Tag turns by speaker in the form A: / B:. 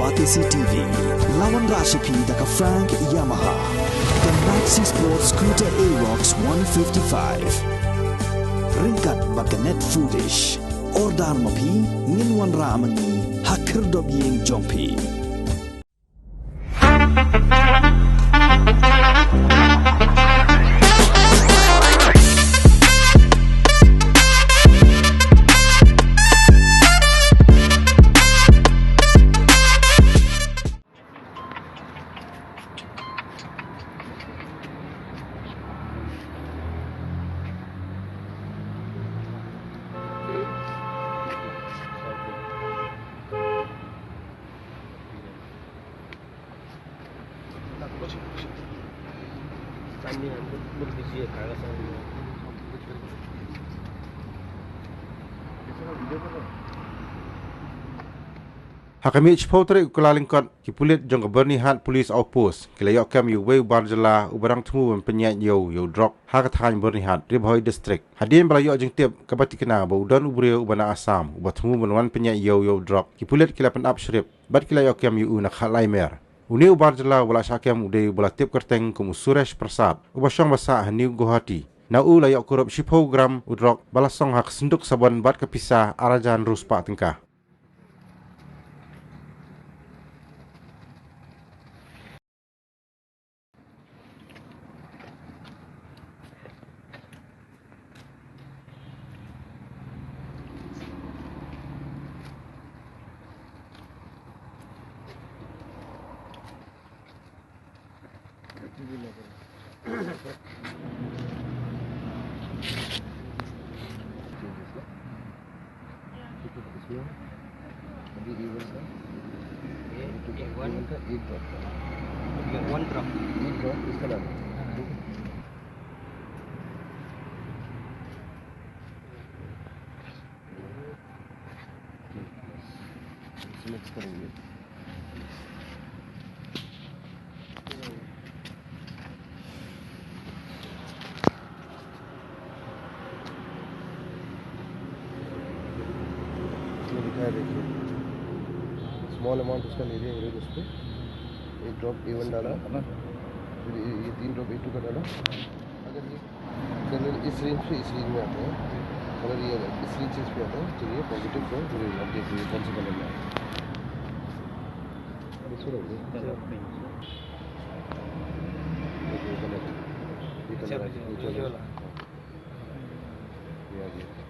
A: Batisi TV, lawan Rashipi daka Frank Yamaha, dan Maxi Sports Scooter Aerox 155. Ringkat baka net foodish, ordar mapi, nginwan ramani, hakir dobyeng jompi.
B: Hakami Chpotri Kulalingkot Kipulit jong Bernihat Police Outpost Kilayok Kam Yu Wei Jylla Ubarang Thmu Penyat Yo Drok Hakathan Bernihat Ribhoi District Hadin Balayo jeng Tip Kabatikana Baudan Ubrio Ubana Assam Ubat Thmu Menwan Penyat Yo Drok Kipulit Kilapan Upshrip Bad Kilayok Kam Yu Nak Laimer Uni Jylla Wala Syakam Ude Wala Tip Kerteng Kum Suresh Prasad Ubasong Basa Haniu Guwahati Nau layok kurup 10 gram udrok balasong hak senduk sabon bat kepisah arajan ruspa tengkah.
C: One drop.
D: Small amount उसका ले लिया उस पर एक drop A1 डाला फिर ये 3 drop A2 का डाला अगर ये कलर इस रेंज में आता है कलर ये इस रेंज पे आता है तो ये पॉजिटिव को पूरे आप देख लीजिए कौन सा कलर में ये कलर